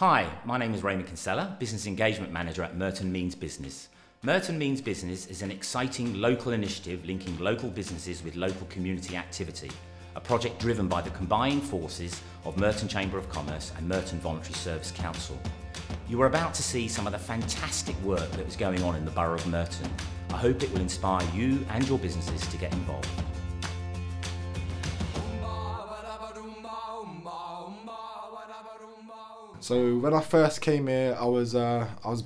Hi, my name is Raymond Kinsella, Business Engagement Manager at Merton Means Business. Merton Means Business is an exciting local initiative linking local businesses with local community activity, a project driven by the combined forces of Merton Chamber of Commerce and Merton Voluntary Service Council. You are about to see some of the fantastic work that is going on in the Borough of Merton. I hope it will inspire you and your businesses to get involved. So when I first came here, I was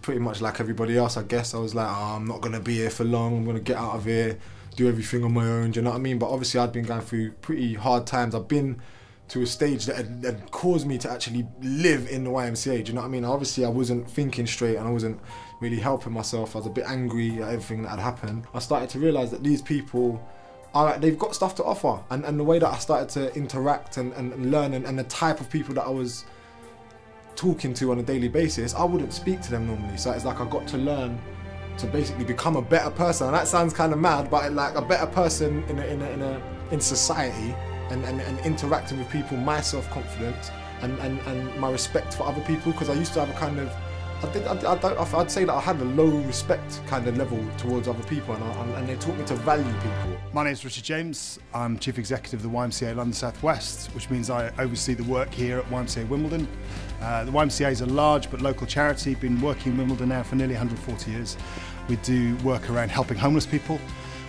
pretty much like everybody else, I guess. I was like, oh, I'm not going to be here for long, I'm going to get out of here, do everything on my own, do you know what I mean? But obviously I'd been going through pretty hard times. I've been to a stage that had caused me to actually live in the YMCA, do you know what I mean? Obviously I wasn't thinking straight and I wasn't really helping myself. I was a bit angry at everything that had happened. I started to realise that these people, they've got stuff to offer, and the way that I started to interact and learn and the type of people that I was talking to on a daily basis, I wouldn't speak to them normally. So it's like I got to learn to basically become a better person, and that sounds kind of mad, but like a better person in society and interacting with people, my self-confidence and my respect for other people, because I used to have a kind of, I'd say that I had a low respect kind of level towards other people, and they taught me to value people. My name is Richard James. I'm Chief Executive of the YMCA London South West, which means I oversee the work here at YMCA Wimbledon. The YMCA is a large but local charity, been working in Wimbledon now for nearly 140 years. We do work around helping homeless people.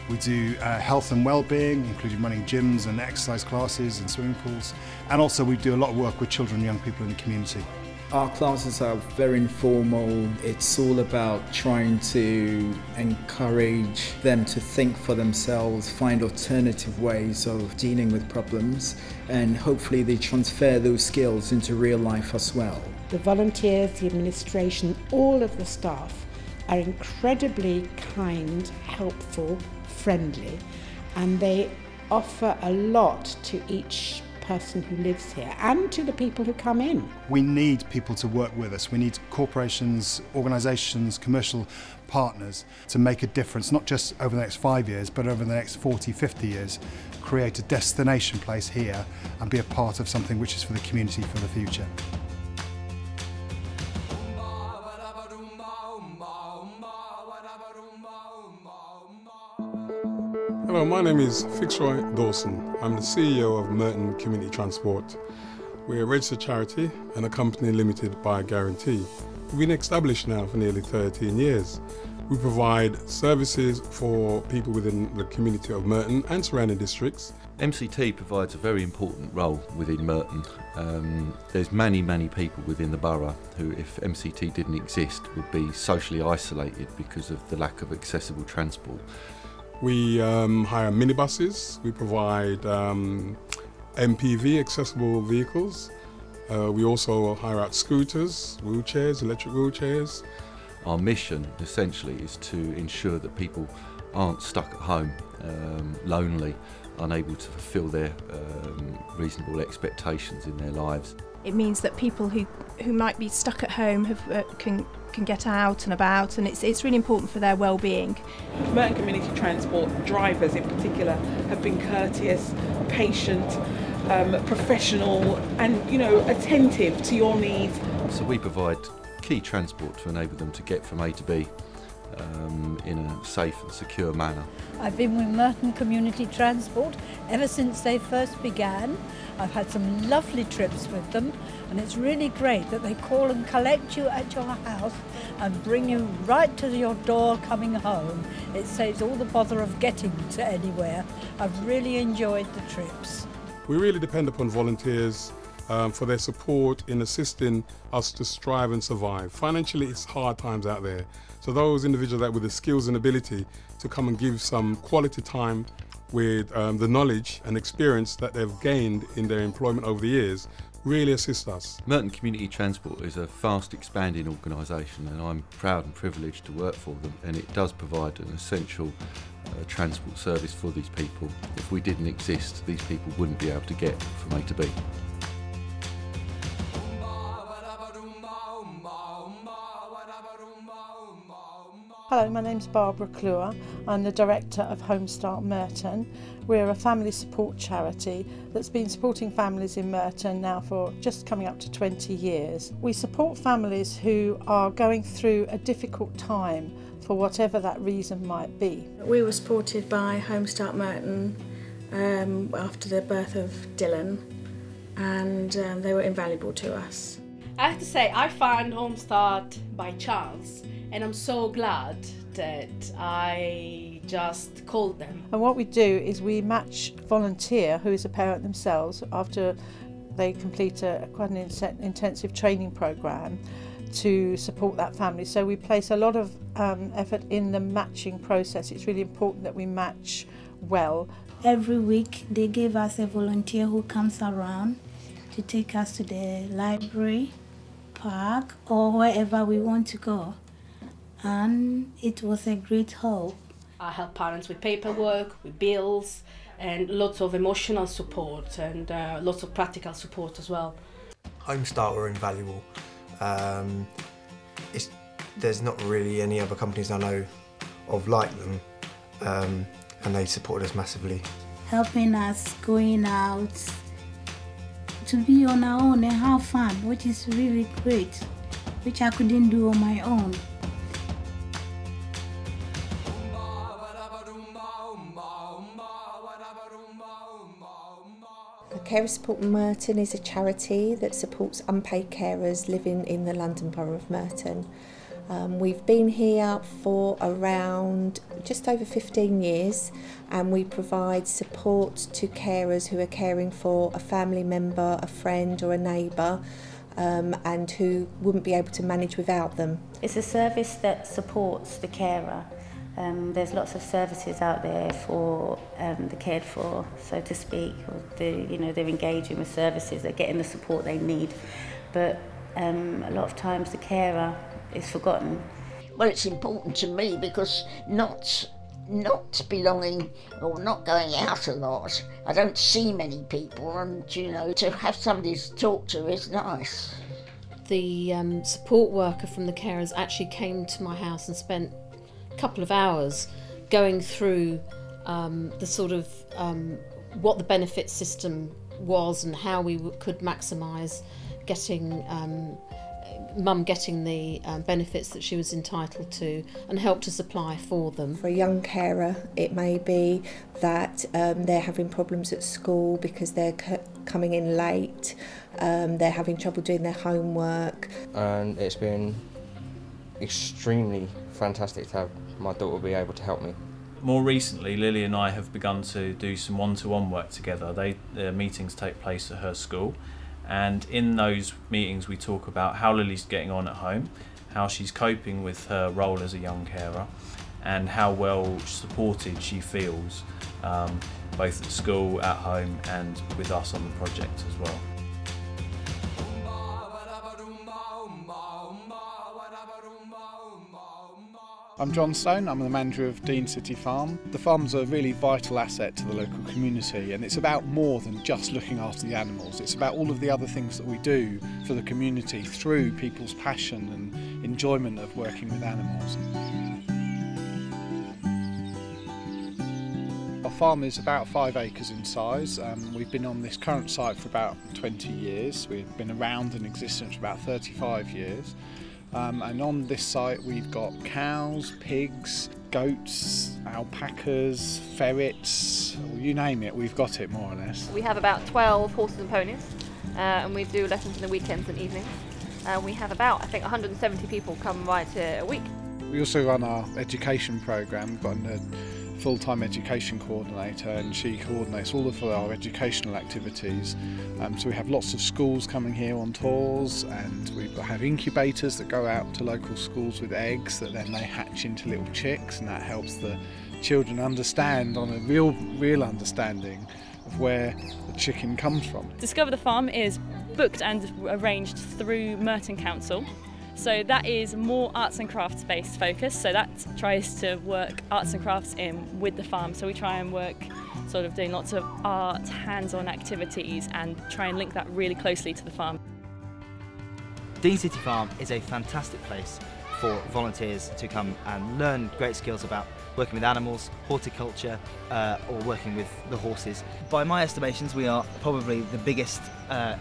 We do health and well-being, including running gyms and exercise classes and swimming pools. And also we do a lot of work with children and young people in the community. Our classes are very informal. It's all about trying to encourage them to think for themselves, find alternative ways of dealing with problems, and hopefully they transfer those skills into real life as well. The volunteers, the administration, all of the staff are incredibly kind, helpful, friendly, and they offer a lot to each person who lives here and to the people who come in. We need people to work with us. We need corporations, organisations, commercial partners to make a difference, not just over the next 5 years, but over the next 40, 50 years, create a destination place here and be a part of something which is for the community for the future. Hello, my name is Fitzroy Dawson. I'm the CEO of Merton Community Transport. We're a registered charity and a company limited by guarantee. We've been established now for nearly 13 years. We provide services for people within the community of Merton and surrounding districts. MCT provides a very important role within Merton. There's many people within the borough who, if MCT didn't exist, would be socially isolated because of the lack of accessible transport. We hire minibuses, we provide MPV, accessible vehicles. We also hire out scooters, wheelchairs, electric wheelchairs. Our mission essentially is to ensure that people aren't stuck at home, lonely, unable to fulfil their reasonable expectations in their lives. It means that people who might be stuck at home can get out and about, and it's really important for their well-being. Merton Community Transport drivers in particular have been courteous, patient, professional and, attentive to your needs. So we provide key transport to enable them to get from A to B in a safe and secure manner. I've been with Merton Community Transport ever since they first began. I've had some lovely trips with them, and it's really great that they call and collect you at your house and bring you right to your door coming home. It saves all the bother of getting to anywhere. I've really enjoyed the trips. We really depend upon volunteers for their support in assisting us to strive and survive. Financially, it's hard times out there. So those individuals that with the skills and ability to come and give some quality time with the knowledge and experience that they've gained in their employment over the years really assist us. Merton Community Transport is a fast expanding organisation, and I'm proud and privileged to work for them, and it does provide an essential transport service for these people. If we didn't exist, these people wouldn't be able to get from A to B. Hello, my name's Barbara Kluwer. I'm the Director of Home Start Merton. We're a family support charity that's been supporting families in Merton now for just coming up to 20 years. We support families who are going through a difficult time for whatever that reason might be. We were supported by Home Start Merton after the birth of Dylan, and they were invaluable to us. I have to say, I found Home Start by chance, and I'm so glad that I just called them. And what we do is we match a volunteer who is a parent themselves after they complete quite an intensive training programme to support that family. So we place a lot of effort in the matching process. It's really important that we match well. Every week they give us a volunteer who comes around to take us to the library, park, or wherever we want to go. And it was a great help. I help parents with paperwork, with bills, and lots of emotional support and lots of practical support as well. Home Start were invaluable. There's not really any other companies I know of like them, and they supported us massively. Helping us going out to be on our own and have fun, which is really great, which I couldn't do on my own. Carer Support Merton is a charity that supports unpaid carers living in the London Borough of Merton. We've been here for around just over 15 years, and we provide support to carers who are caring for a family member, a friend or a neighbour, and who wouldn't be able to manage without them. It's a service that supports the carer. There's lots of services out there for the cared for, so to speak, or they're engaging with services, they're getting the support they need, but a lot of times the carer is forgotten. Well, it's important to me because not belonging or not going out a lot, I don't see many people, and to have somebody to talk to is nice. The support worker from the carers actually came to my house and spent couple of hours going through the sort of what the benefit system was and how we could maximise getting mum getting the benefits that she was entitled to, and help to apply for them. For a young carer, it may be that they're having problems at school because they're coming in late, they're having trouble doing their homework. And it's been extremely fantastic to have my daughter be able to help me. More recently, Lily and I have begun to do some one-to-one work together. The meetings take place at her school, and in those meetings we talk about how Lily's getting on at home, how she's coping with her role as a young carer, and how well supported she feels, both at school, at home and with us on the project as well. I'm John Stone, I'm the manager of Dean City Farm. The farm's a really vital asset to the local community, and it's about more than just looking after the animals. It's about all of the other things that we do for the community through people's passion and enjoyment of working with animals. Our farm is about 5 acres in size. We've been on this current site for about 20 years. We've been around in existence for about 35 years. And on this site we've got cows, pigs, goats, alpacas, ferrets, you name it, we've got it more or less. We have about 12 horses and ponies, and we do lessons in the weekends and evenings. We have about, I think, 170 people come right here a week. We also run our education programme. We've got a full-time education coordinator, and she coordinates all of our educational activities. So we have lots of schools coming here on tours, and we have incubators that go out to local schools with eggs that then they hatch into little chicks, and that helps the children understand on a real understanding of where the chicken comes from. Discover the Farm is booked and arranged through Merton Council. So that is more arts and crafts based focus, so that tries to work arts and crafts in with the farm. So we try and work sort of doing lots of art, hands-on activities, and try and link that really closely to the farm. Dean City Farm is a fantastic place for volunteers to come and learn great skills about working with animals, horticulture, or working with the horses. By my estimations, we are probably the biggest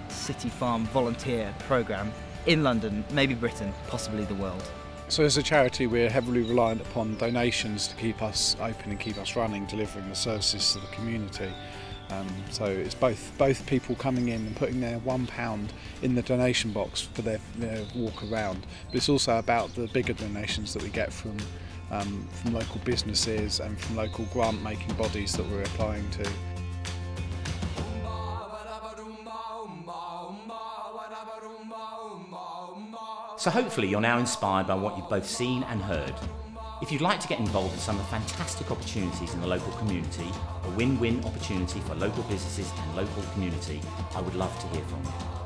city farm volunteer programme in London, maybe Britain, possibly the world. So as a charity, we're heavily reliant upon donations to keep us open and keep us running, delivering the services to the community. So it's both people coming in and putting their £1 in the donation box for their walk around, but it's also about the bigger donations that we get from local businesses and from local grant-making bodies that we're applying to. So hopefully you're now inspired by what you've both seen and heard. If you'd like to get involved in some of the fantastic opportunities in the local community, a win-win opportunity for local businesses and local community, I would love to hear from you.